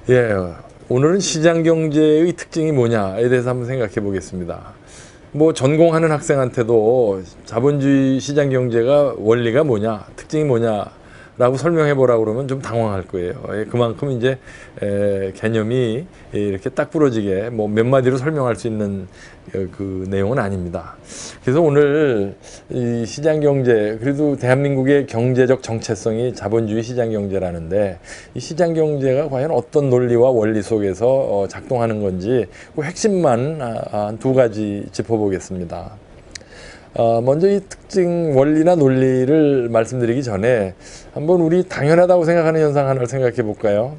예, 오늘은 시장 경제의 특징이 뭐냐에 대해서 한번 생각해 보겠습니다. 뭐 전공하는 학생한테도 자본주의 시장 경제가 원리가 뭐냐, 특징이 뭐냐라고 설명해 보라고 그러면 좀 당황할 거예요. 그만큼 이제 개념이 이렇게 딱 부러지게 뭐 몇 마디로 설명할 수 있는 그 내용은 아닙니다. 그래서 오늘 이 시장 경제, 그래도 대한민국의 경제적 정체성이 자본주의 시장 경제라는데, 이 시장 경제가 과연 어떤 논리와 원리 속에서 작동하는 건지 그 핵심만 한 두 가지 짚어보겠습니다. 먼저 이 특징, 원리나 논리를 말씀드리기 전에 한번 우리 당연하다고 생각하는 현상 하나를 생각해 볼까요?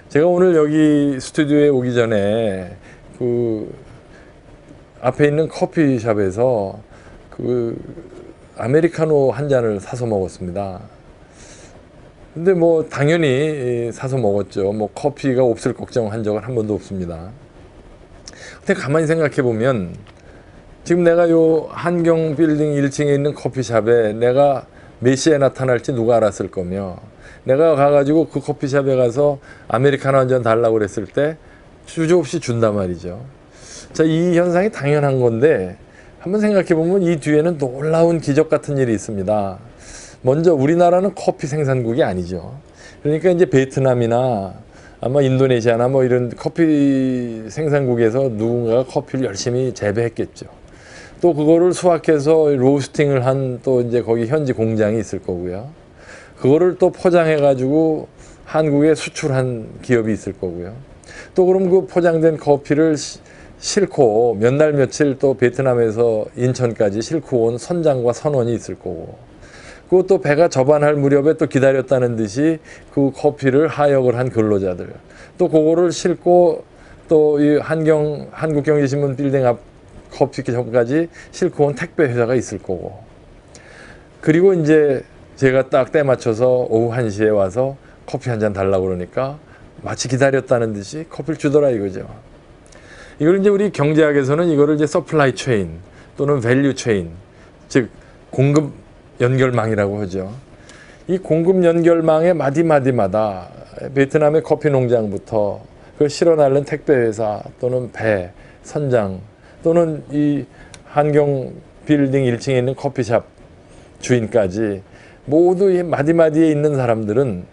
제가 오늘 여기 스튜디오에 오기 전에 그 앞에 있는 커피숍에서 그 아메리카노 한 잔을 사서 먹었습니다. 근데 뭐 당연히 사서 먹었죠. 뭐 커피가 없을 걱정한 적은 한 번도 없습니다. 근데 가만히 생각해 보면 지금 내가 요 한경 빌딩 1층에 있는 커피숍에 내가 몇 시에 나타날지 누가 알았을 거며, 내가 가가지고 그 커피숍에 가서 아메리카노 한 잔 달라고 그랬을 때 주저없이 준단 말이죠. 자, 이 현상이 당연한 건데 한번 생각해 보면 이 뒤에는 놀라운 기적 같은 일이 있습니다. 먼저 우리나라는 커피 생산국이 아니죠. 그러니까 이제 베트남이나 아마 인도네시아나 뭐 이런 커피 생산국에서 누군가가 커피를 열심히 재배했겠죠. 또 그거를 수확해서 로스팅을 한 또 이제 거기 현지 공장이 있을 거고요. 그거를 또 포장해 가지고 한국에 수출한 기업이 있을 거고요. 또 그럼 그 포장된 커피를 싣고 몇 날 며칠 또 베트남에서 인천까지 싣고 온 선장과 선원이 있을 거고, 그것도 배가 접안할 무렵에 또 기다렸다는 듯이 그 커피를 하역을 한 근로자들, 또 그거를 싣고 또 이 한국경제신문 빌딩 앞 커피점까지 싣고 온 택배 회사가 있을 거고, 그리고 이제 제가 딱 때 맞춰서 오후 1시에 와서 커피 한 잔 달라고 그러니까 마치 기다렸다는 듯이 커피를 주더라 이거죠. 이걸 이제 우리 경제학에서는 이거를 이제 서플라이 체인 또는 밸류 체인, 즉 공급 연결망이라고 하죠. 이 공급 연결망의 마디마디마다 베트남의 커피 농장부터 그걸 실어 날른 택배 회사 또는 배, 선장, 또는 이 한경 빌딩 1층에 있는 커피숍 주인까지 모두 이 마디마디에 있는 사람들은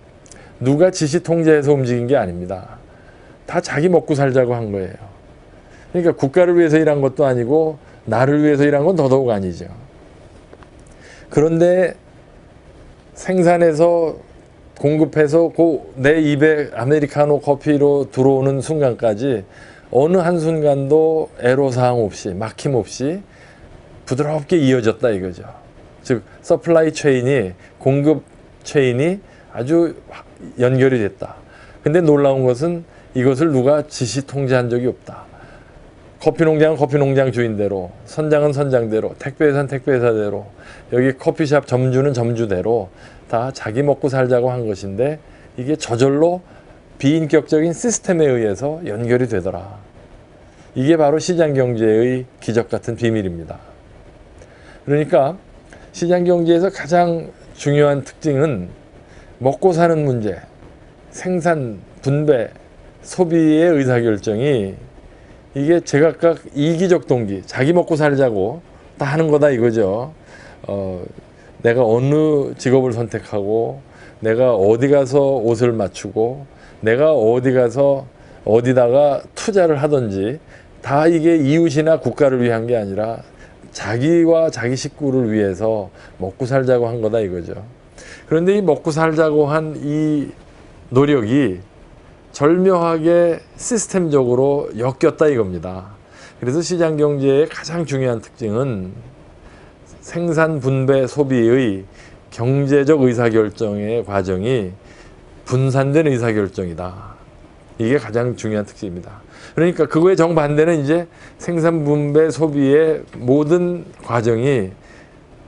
누가 지시 통제해서 움직인 게 아닙니다. 다 자기 먹고 살자고 한 거예요. 그러니까 국가를 위해서 일한 것도 아니고 나를 위해서 일한 건 더더욱 아니죠. 그런데 생산해서 공급해서 내 입에 아메리카노 커피로 들어오는 순간까지 어느 한순간도 애로사항 없이 막힘 없이 부드럽게 이어졌다 이거죠. 즉 서플라이 체인이, 공급 체인이 아주 연결이 됐다. 근데 놀라운 것은 이것을 누가 지시 통제한 적이 없다. 커피 농장은 커피 농장 주인대로, 선장은 선장대로, 택배회사는 택배회사대로, 여기 커피숍 점주는 점주대로 다 자기 먹고 살자고 한 것인데, 이게 저절로 비인격적인 시스템에 의해서 연결이 되더라. 이게 바로 시장 경제의 기적 같은 비밀입니다. 그러니까 시장 경제에서 가장 중요한 특징은 먹고 사는 문제, 생산, 분배, 소비의 의사결정이 이게 제각각 이기적 동기, 자기 먹고 살자고 다 하는 거다 이거죠. 내가 어느 직업을 선택하고, 내가 어디 가서 옷을 맞추고, 내가 어디 가서 어디다가 투자를 하든지 다 이게 이웃이나 국가를 위한 게 아니라 자기와 자기 식구를 위해서 먹고 살자고 한 거다 이거죠. 그런데 이 먹고 살자고 한 이 노력이 절묘하게 시스템적으로 엮였다 이겁니다. 그래서 시장 경제의 가장 중요한 특징은 생산, 분배, 소비의 경제적 의사결정의 과정이 분산된 의사결정이다. 이게 가장 중요한 특징입니다. 그러니까 그거의 정반대는 이제 생산, 분배, 소비의 모든 과정이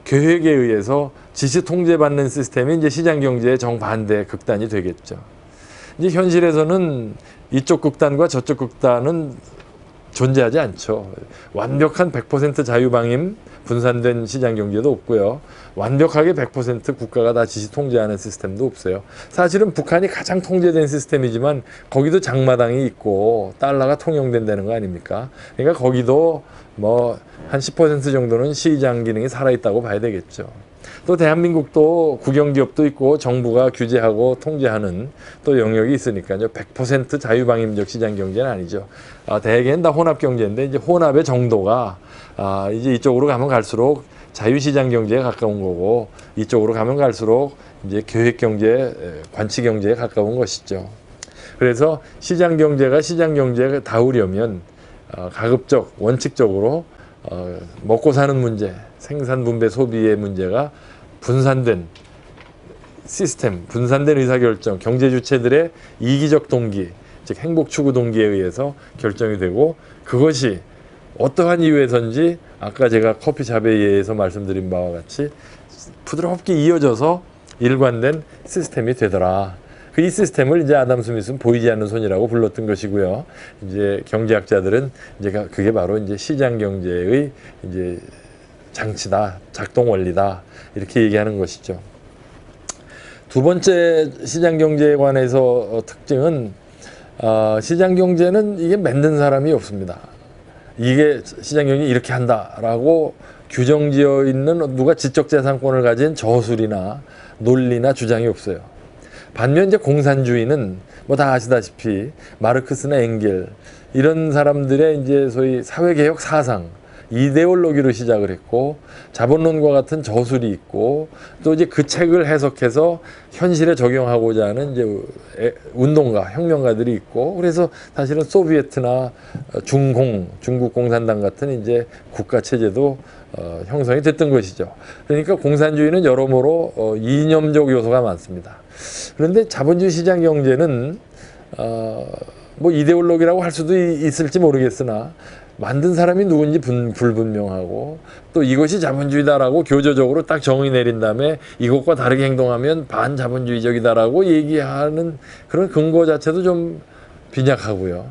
계획에 의해서 지시 통제받는 시스템이 이제 시장 경제의 정반대 극단이 되겠죠. 이제 현실에서는 이쪽 극단과 저쪽 극단은 존재하지 않죠. 완벽한 100% 자유방임, 분산된 시장 경제도 없고요. 완벽하게 100% 국가가 다 지시 통제하는 시스템도 없어요. 사실은 북한이 가장 통제된 시스템이지만 거기도 장마당이 있고 달러가 통용된다는 거 아닙니까? 그러니까 거기도 뭐 한 10% 정도는 시장 기능이 살아있다고 봐야 되겠죠. 또 대한민국도 국영기업도 있고 정부가 규제하고 통제하는 또 영역이 있으니까요. 100% 자유방임적 시장 경제는 아니죠. 대개는 다 혼합 경제인데 이제 혼합의 정도가 이제 이쪽으로 가면 갈수록 자유시장 경제에 가까운 거고 이쪽으로 가면 갈수록 이제 계획 경제, 관치 경제에 가까운 것이죠. 그래서 시장 경제가 시장 경제에 닿으려면 가급적 원칙적으로 먹고 사는 문제, 생산 분배 소비의 문제가 분산된 시스템, 분산된 의사결정, 경제 주체들의 이기적 동기, 즉 행복 추구 동기에 의해서 결정이 되고 그것이 어떠한 이유에선지 아까 제가 커피숍에 의해서 말씀드린 바와 같이 부드럽게 이어져서 일관된 시스템이 되더라. 이 시스템을 이제 아담 스미스는 보이지 않는 손이라고 불렀던 것이고요. 이제 경제학자들은 이제 그게 바로 이제 시장 경제의 이제 장치다, 작동 원리다 이렇게 얘기하는 것이죠. 두 번째 시장 경제에 관해서 특징은 시장 경제는 이게 만든 사람이 없습니다. 이게 시장 경제 이렇게 한다라고 규정지어 있는 누가 지적재산권을 가진 저술이나 논리나 주장이 없어요. 반면 이제 공산주의는 뭐 다 아시다시피 마르크스나 엥겔 이런 사람들의 이제 소위 사회개혁 사상 이데올로기로 시작을 했고 자본론과 같은 저술이 있고 또 이제 그 책을 해석해서 현실에 적용하고자 하는 이제 운동가, 혁명가들이 있고 그래서 사실은 소비에트나 중국 공산당 같은 이제 국가 체제도 형성이 됐던 것이죠. 그러니까 공산주의는 여러모로 이념적 요소가 많습니다. 그런데 자본주의 시장 경제는 뭐 이데올로기라고 할 수도 있을지 모르겠으나 만든 사람이 누군지 불분명하고 또 이것이 자본주의다라고 교조적으로 딱 정의 내린 다음에 이것과 다르게 행동하면 반자본주의적이다라고 얘기하는 그런 근거 자체도 좀 빈약하고요.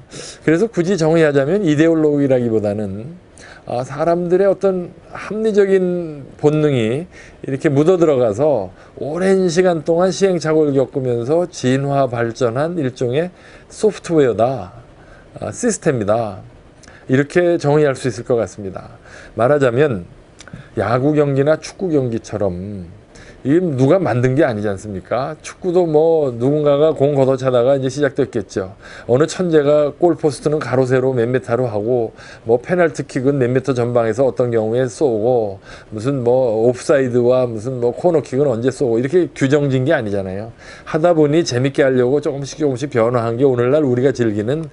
그래서 굳이 정의하자면 이데올로기라기보다는 사람들의 어떤 합리적인 본능이 이렇게 묻어 들어가서 오랜 시간 동안 시행착오를 겪으면서 진화 발전한 일종의 소프트웨어다, 시스템이다. 이렇게 정의할 수 있을 것 같습니다. 말하자면 야구 경기나 축구 경기처럼 이게 누가 만든 게 아니지 않습니까? 축구도 뭐 누군가가 공 걷어차다가 이제 시작됐겠죠. 어느 천재가 골포스트는 가로 세로 몇 미터로 하고 뭐 페널티킥은 몇 미터 전방에서 어떤 경우에 쏘고 무슨 뭐 옵사이드와 무슨 뭐 코너킥은 언제 쏘고 이렇게 규정진 게 아니잖아요. 하다 보니 재밌게 하려고 조금씩 변화한 게 오늘날 우리가 즐기는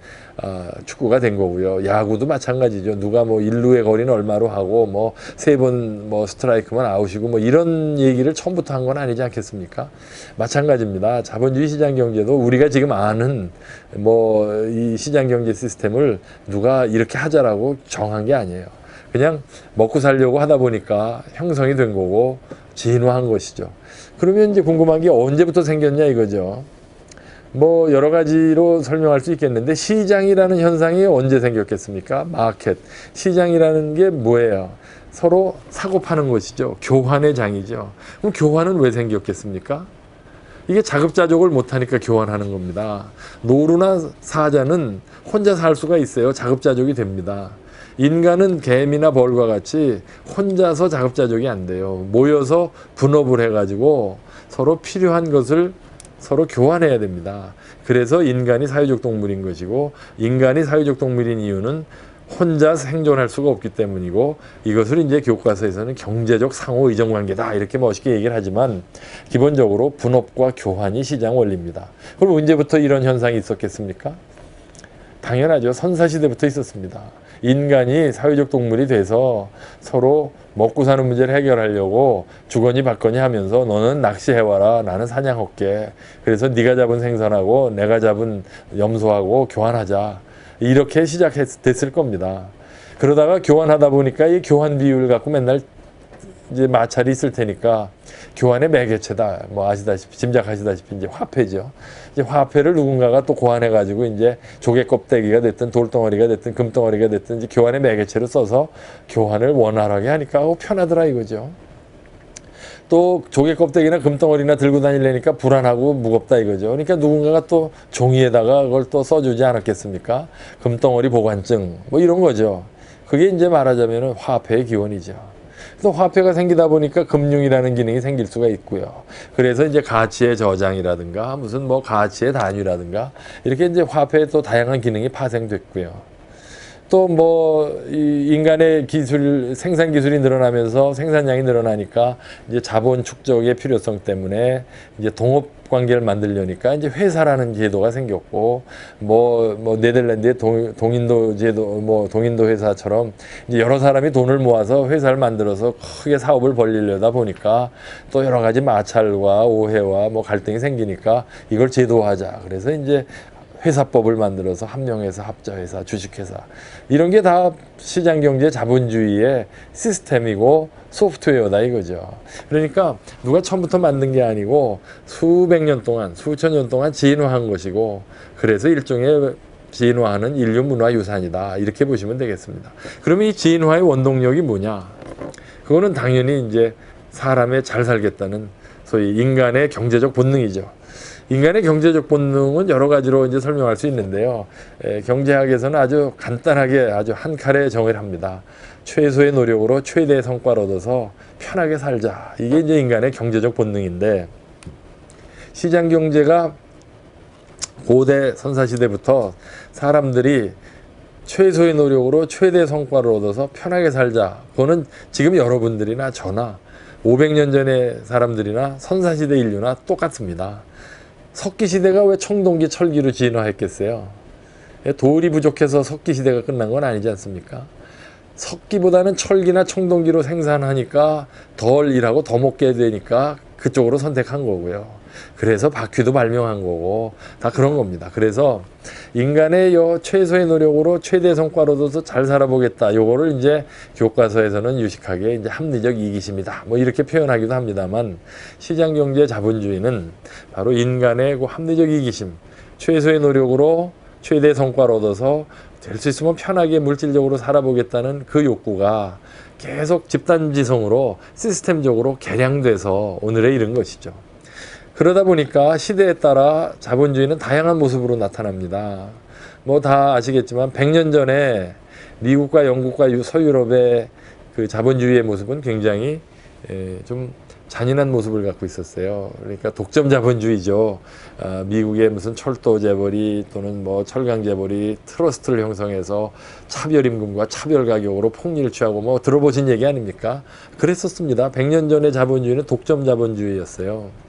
축구가 된 거고요. 야구도 마찬가지죠. 누가 뭐 1루의 거리는 얼마로 하고 뭐 3번 뭐 스트라이크만 아웃이고 뭐 이런 얘기를 처음부터 한 건 아니지 않겠습니까? 마찬가지입니다. 자본주의 시장 경제도 우리가 지금 아는 뭐 이 시장 경제 시스템을 누가 이렇게 하자라고 정한 게 아니에요. 그냥 먹고 살려고 하다 보니까 형성이 된 거고 진화한 것이죠. 그러면 이제 궁금한 게 언제부터 생겼냐 이거죠. 뭐 여러 가지로 설명할 수 있겠는데 시장이라는 현상이 언제 생겼겠습니까? 마켓. 시장이라는 게 뭐예요? 서로 사고 파는 것이죠. 교환의 장이죠. 그럼 교환은 왜 생겼겠습니까? 이게 자급자족을 못하니까 교환하는 겁니다. 노루나 사자는 혼자 살 수가 있어요. 자급자족이 됩니다. 인간은 개미나 벌과 같이 혼자서 자급자족이 안 돼요. 모여서 분업을 해가지고 서로 필요한 것을 서로 교환해야 됩니다. 그래서 인간이 사회적 동물인 것이고 인간이 사회적 동물인 이유는 혼자 생존할 수가 없기 때문이고 이것을 이제 교과서에서는 경제적 상호 의존 관계다 이렇게 멋있게 얘기를 하지만 기본적으로 분업과 교환이 시장 원리입니다. 그럼 언제부터 이런 현상이 있었겠습니까? 당연하죠. 선사시대부터 있었습니다. 인간이 사회적 동물이 돼서 서로 먹고 사는 문제를 해결하려고 주거니 받거니 하면서 너는 낚시해와라 나는 사냥할게 그래서 네가 잡은 생선하고 내가 잡은 염소하고 교환하자 이렇게 시작됐을 겁니다. 그러다가 교환하다 보니까 이 교환 비율 갖고 맨날 이제 마찰이 있을 테니까 교환의 매개체다. 뭐 아시다시피 짐작하시다시피 이제 화폐죠. 이제 화폐를 누군가가 또 고안해 가지고 이제 조개 껍데기가 됐든 돌덩어리가 됐든 금덩어리가 됐든 이제 교환의 매개체로 써서 교환을 원활하게 하니까 편하더라 이거죠. 또 조개 껍데기나 금덩어리나 들고 다니려니까 불안하고 무겁다 이거죠. 그러니까 누군가가 또 종이에다가 그걸 또 써주지 않았겠습니까? 금덩어리 보관증 뭐 이런 거죠. 그게 이제 말하자면 화폐의 기원이죠. 또 화폐가 생기다 보니까 금융이라는 기능이 생길 수가 있고요. 그래서 이제 가치의 저장이라든가 무슨 뭐 가치의 단위라든가 이렇게 이제 화폐에 또 다양한 기능이 파생됐고요. 또 뭐 인간의 기술 생산 기술이 늘어나면서 생산량이 늘어나니까 이제 자본 축적의 필요성 때문에 이제 동업 관계를 만들려니까 이제 회사라는 제도가 생겼고 뭐 네덜란드의 동인도 제도 뭐 동인도 회사처럼 이제 여러 사람이 돈을 모아서 회사를 만들어서 크게 사업을 벌리려다 보니까 또 여러 가지 마찰과 오해와 뭐 갈등이 생기니까 이걸 제도화하자. 그래서 이제 회사법을 만들어서 함령회사, 합자회사, 주식회사 이런 게 다 시장경제 자본주의의 시스템이고 소프트웨어다 이거죠. 그러니까 누가 처음부터 만든 게 아니고 수백 년 동안, 수천 년 동안 진화한 것이고 그래서 일종의 진화하는 인류 문화 유산이다 이렇게 보시면 되겠습니다. 그러면 이 진화의 원동력이 뭐냐? 그거는 당연히 이제 사람의 잘 살겠다는 소위 인간의 경제적 본능이죠. 인간의 경제적 본능은 여러 가지로 이제 설명할 수 있는데요. 경제학에서는 아주 간단하게 아주 한 칼에 정의를 합니다. 최소의 노력으로 최대의 성과를 얻어서 편하게 살자. 이게 이제 인간의 경제적 본능인데 시장 경제가 고대 선사시대부터 사람들이 최소의 노력으로 최대의 성과를 얻어서 편하게 살자. 그거는 지금 여러분들이나 저나 500년 전의 사람들이나 선사시대 인류나 똑같습니다. 석기시대가 왜 청동기 철기로 진화했겠어요? 돌이 부족해서 석기시대가 끝난 건 아니지 않습니까? 석기보다는 철기나 청동기로 생산하니까 덜 일하고 더 먹게 되니까 그쪽으로 선택한 거고요. 그래서 바퀴도 발명한 거고 다 그런 겁니다. 그래서 인간의 최소의 노력으로 최대 성과를 얻어서 잘 살아보겠다. 요거를 이제 교과서에서는 유식하게 이제 합리적 이기심이다. 뭐 이렇게 표현하기도 합니다만 시장경제 자본주의는 바로 인간의 그 합리적 이기심, 최소의 노력으로 최대 성과를 얻어서 될 수 있으면 편하게 물질적으로 살아보겠다는 그 욕구가 계속 집단지성으로 시스템적으로 개량돼서 오늘에 이른 것이죠. 그러다 보니까 시대에 따라 자본주의는 다양한 모습으로 나타납니다. 뭐 다 아시겠지만 100년 전에 미국과 영국과 서유럽의 그 자본주의의 모습은 굉장히 좀 잔인한 모습을 갖고 있었어요. 그러니까 독점 자본주의죠. 미국의 무슨 철도 재벌이 또는 뭐 철강 재벌이 트러스트를 형성해서 차별 임금과 차별 가격으로 폭리를 취하고 뭐 들어보신 얘기 아닙니까? 그랬었습니다. 100년 전의 자본주의는 독점 자본주의였어요.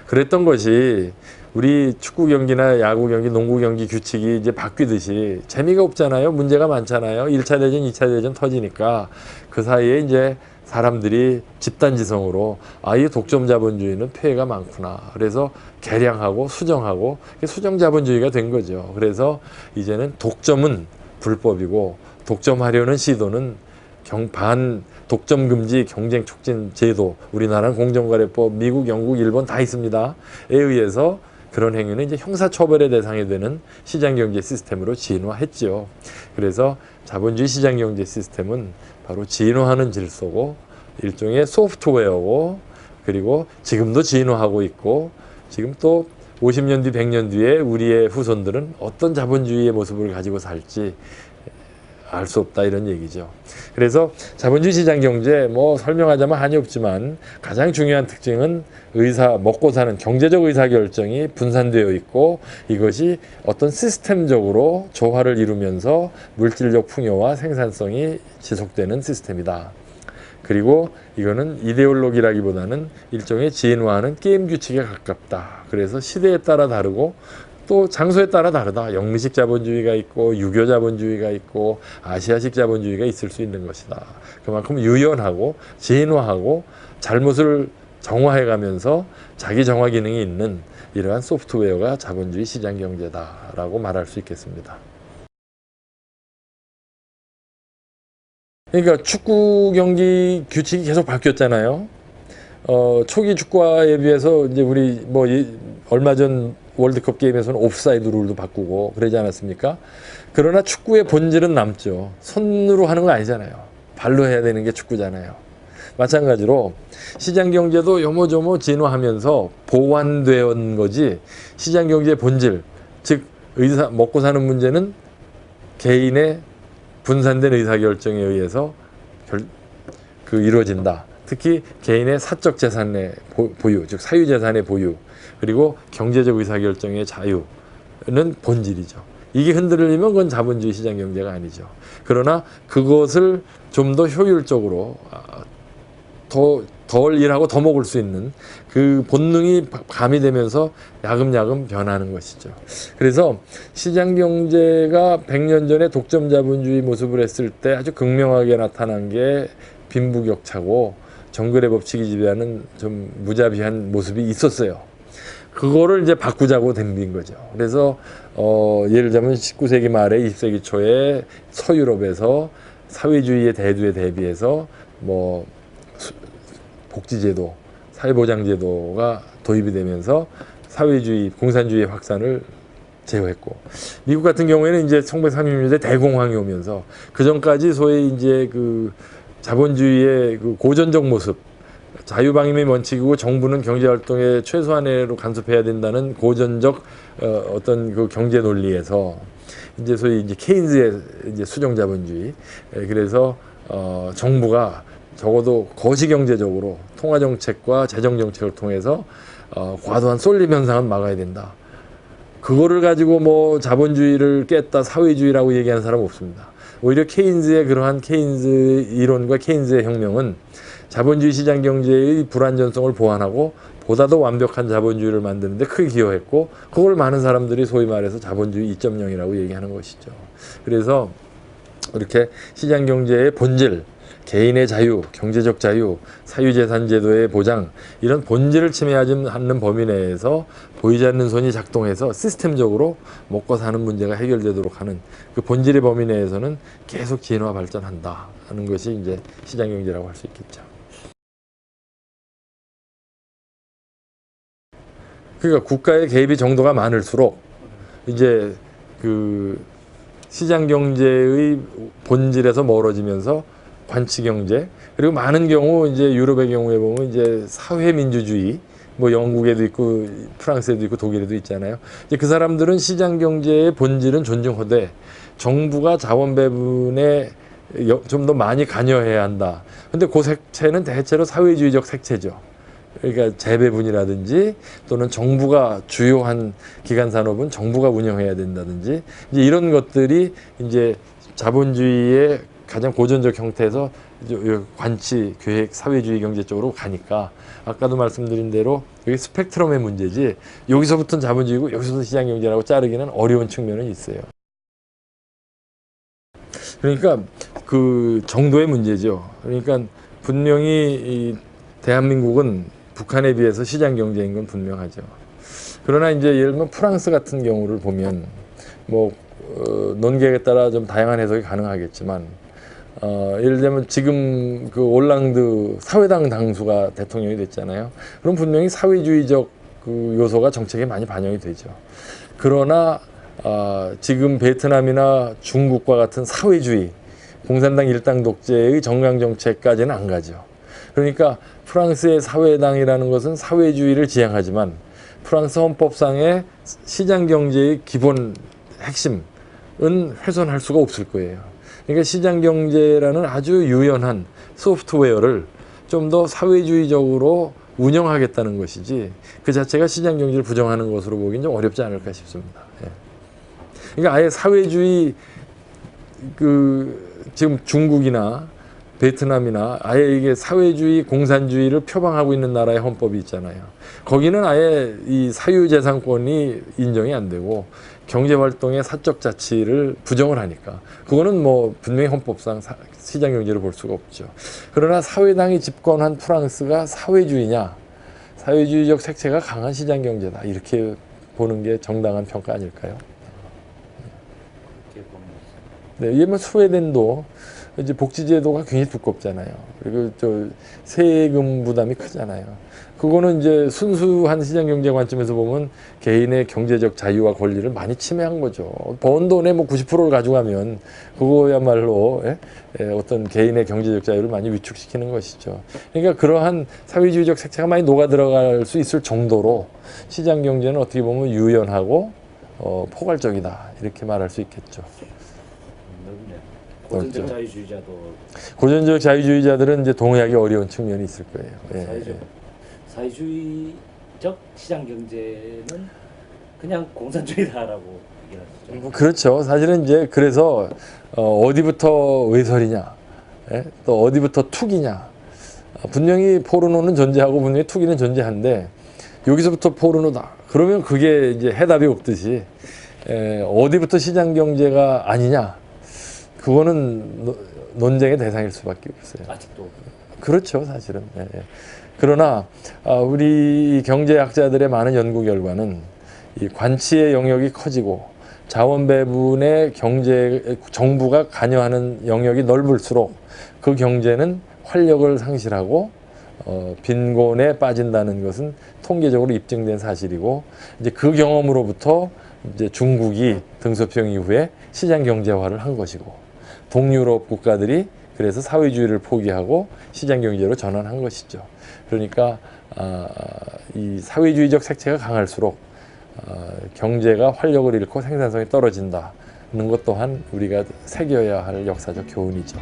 그랬던 것이 우리 축구 경기나 야구 경기, 농구 경기 규칙이 이제 바뀌듯이 재미가 없잖아요. 문제가 많잖아요. 1차 대전, 2차 대전 터지니까 그 사이에 이제 사람들이 집단지성으로 이 독점 자본주의는 폐해가 많구나. 그래서 개량하고 수정하고 수정 자본주의가 된 거죠. 그래서 이제는 독점은 불법이고 독점하려는 시도는 반 독점 금지 경쟁 촉진 제도, 우리나라는 공정거래법, 미국, 영국, 일본 다 있습니다. 에 의해서 그런 행위는 이제 형사처벌의 대상이 되는 시장경제 시스템으로 진화했죠. 그래서 자본주의 시장경제 시스템은 바로 진화하는 질서고 일종의 소프트웨어고 그리고 지금도 진화하고 있고 지금 또 50년 뒤 100년 뒤에 우리의 후손들은 어떤 자본주의의 모습을 가지고 살지 알 수 없다 이런 얘기죠. 그래서 자본주의 시장 경제 뭐 설명하자면 한이 없지만 가장 중요한 특징은 먹고 사는 경제적 의사결정이 분산되어 있고 이것이 어떤 시스템적으로 조화를 이루면서 물질적 풍요와 생산성이 지속되는 시스템이다. 그리고 이거는 이데올로기라기보다는 일종의 진화하는 게임 규칙에 가깝다. 그래서 시대에 따라 다르고 또 장소에 따라 다르다. 영미식 자본주의가 있고 유교 자본주의가 있고 아시아식 자본주의가 있을 수 있는 것이다. 그만큼 유연하고 진화하고 잘못을 정화해가면서 자기 정화 기능이 있는 이러한 소프트웨어가 자본주의 시장 경제다라고 말할 수 있겠습니다. 그러니까 축구 경기 규칙이 계속 바뀌었잖아요. 초기 축구화에 비해서 이제 우리 뭐 얼마 전 월드컵 게임에서는 옵사이드 룰도 바꾸고 그러지 않았습니까? 그러나 축구의 본질은 남죠. 손으로 하는 거 아니잖아요. 발로 해야 되는 게 축구잖아요. 마찬가지로 시장 경제도 요모조모 진화하면서 보완되어 온 거지, 시장 경제의 본질, 즉 먹고 사는 문제는 개인의 분산된 의사결정에 의해서 이루어진다. 특히 개인의 사적 재산의 보유, 즉 사유재산의 보유, 그리고 경제적 의사결정의 자유는 본질이죠. 이게 흔들리면 그건 자본주의 시장 경제가 아니죠. 그러나 그것을 좀 더 효율적으로 덜 일하고 더 먹을 수 있는 그 본능이 가미되면서 야금야금 변하는 것이죠. 그래서 시장 경제가 100년 전에 독점 자본주의 모습을 했을 때 아주 극명하게 나타난 게 빈부격차고 정글의 법칙이 지배하는 좀 무자비한 모습이 있었어요. 그거를 이제 바꾸자고 덤빈 거죠. 그래서 예를 들자면 19세기 말에 20세기 초에 서유럽에서 사회주의의 대두에 대비해서 뭐 복지제도, 사회보장제도가 도입이 되면서 사회주의, 공산주의의 확산을 제어했고, 미국 같은 경우에는 이제 1930년대 대공황이 오면서 그 전까지 소위 이제 그 자본주의의 그 고전적 모습, 자유방임의 원칙이고 정부는 경제활동에 최소한으로 간섭해야 된다는 고전적 어떤 그 경제 논리에서 이제 소위 이제 케인즈의 이제 수정자본주의, 그래서 정부가 적어도 거시경제적으로 통화정책과 재정정책을 통해서 과도한 쏠림 현상은 막아야 된다. 그거를 가지고 뭐 자본주의를 깼다, 사회주의라고 얘기하는 사람은 없습니다. 오히려 케인즈의 그러한 케인즈 이론과 케인즈의 혁명은 자본주의 시장 경제의 불안전성을 보완하고 보다 더 완벽한 자본주의를 만드는 데 크게 기여했고, 그걸 많은 사람들이 소위 말해서 자본주의 2.0이라고 얘기하는 것이죠. 그래서 이렇게 시장 경제의 본질, 개인의 자유, 경제적 자유, 사유재산 제도의 보장, 이런 본질을 침해하지 않는 범위 내에서 보이지 않는 손이 작동해서 시스템적으로 먹고 사는 문제가 해결되도록 하는 그 본질의 범위 내에서는 계속 진화 발전한다 하는 것이 이제 시장 경제라고 할 수 있겠죠. 그러니까 국가의 개입이 정도가 많을수록 이제 그 시장 경제의 본질에서 멀어지면서 관치 경제, 그리고 많은 경우 이제 유럽의 경우에 보면 이제 사회민주주의, 뭐 영국에도 있고 프랑스에도 있고 독일에도 있잖아요. 이제 그 사람들은 시장 경제의 본질은 존중하되 정부가 자원 배분에 좀 더 많이 관여해야 한다. 근데 그 색채는 대체로 사회주의적 색채죠. 그러니까 재배분이라든지 또는 정부가 주요한 기간 산업은 정부가 운영해야 된다든지, 이제 이런 것들이 이제 자본주의의 가장 고전적 형태에서 관치, 계획, 사회주의 경제 쪽으로 가니까 아까도 말씀드린 대로 여기 스펙트럼의 문제지, 여기서부터는 자본주의고 여기서부터 시장 경제라고 자르기는 어려운 측면은 있어요. 그러니까 그 정도의 문제죠. 그러니까 분명히 이 대한민국은 북한에 비해서 시장 경제인 건 분명하죠. 그러나 이제 예를 들면 프랑스 같은 경우를 보면 뭐 논객에 따라 좀 다양한 해석이 가능하겠지만, 예를 들면 지금 그 올랑드 사회당 당수가 대통령이 됐잖아요. 그럼 분명히 사회주의적 그 요소가 정책에 많이 반영이 되죠. 그러나 지금 베트남이나 중국과 같은 사회주의, 공산당 일당 독재의 정강 정책까지는 안 가죠. 그러니까 프랑스의 사회당이라는 것은 사회주의를 지향하지만 프랑스 헌법상의 시장 경제의 기본 핵심은 훼손할 수가 없을 거예요. 그러니까 시장 경제라는 아주 유연한 소프트웨어를 좀 더 사회주의적으로 운영하겠다는 것이지, 그 자체가 시장 경제를 부정하는 것으로 보기는 좀 어렵지 않을까 싶습니다. 예. 그러니까 아예 사회주의, 지금 중국이나 베트남이나 아예 이게 사회주의, 공산주의를 표방하고 있는 나라의 헌법이 있잖아요. 거기는 아예 이 사유재산권이 인정이 안 되고 경제활동의 사적 자치를 부정을 하니까 그거는 뭐 분명히 헌법상 시장 경제를 볼 수가 없죠. 그러나 사회당이 집권한 프랑스가 사회주의냐, 사회주의적 색채가 강한 시장 경제다, 이렇게 보는 게 정당한 평가 아닐까요? 네, 이게 뭐 스웨덴도 이제 복지제도가 굉장히 두껍잖아요. 그리고 저 세금 부담이 크잖아요. 그거는 이제 순수한 시장경제 관점에서 보면 개인의 경제적 자유와 권리를 많이 침해한 거죠. 번 돈의 뭐 90%를 가져가면 그거야말로 어떤 개인의 경제적 자유를 많이 위축시키는 것이죠. 그러니까 그러한 사회주의적 색채가 많이 녹아 들어갈 수 있을 정도로 시장경제는 어떻게 보면 유연하고 포괄적이다 이렇게 말할 수 있겠죠. 고전적 자유주의자도 고전적 자유주의자들은 이제 동의하기 어려운 측면이 있을 거예요. 예. 사회주의적 시장 경제는 그냥 공산주의다라고 얘기하죠. 뭐 그렇죠. 사실은 이제 그래서 어디부터 외설이냐, 또 어디부터 투기냐. 분명히 포르노는 존재하고 분명히 투기는 존재한데 여기서부터 포르노다. 그러면 그게 이제 해답이 없듯이 어디부터 시장 경제가 아니냐. 그거는 논쟁의 대상일 수밖에 없어요. 아직도 그렇죠, 사실은. 예. 그러나 우리 경제학자들의 많은 연구 결과는 이 관치의 영역이 커지고 자원 배분의 정부가 관여하는 영역이 넓을수록 그 경제는 활력을 상실하고 빈곤에 빠진다는 것은 통계적으로 입증된 사실이고 이제 그 경험으로부터 이제 중국이 등소평 이후에 시장 경제화를 한 것이고 동유럽 국가들이 그래서 사회주의를 포기하고 시장 경제로 전환한 것이죠. 그러니까 이 사회주의적 색채가 강할수록 경제가 활력을 잃고 생산성이 떨어진다는 것 또한 우리가 새겨야 할 역사적 교훈이죠.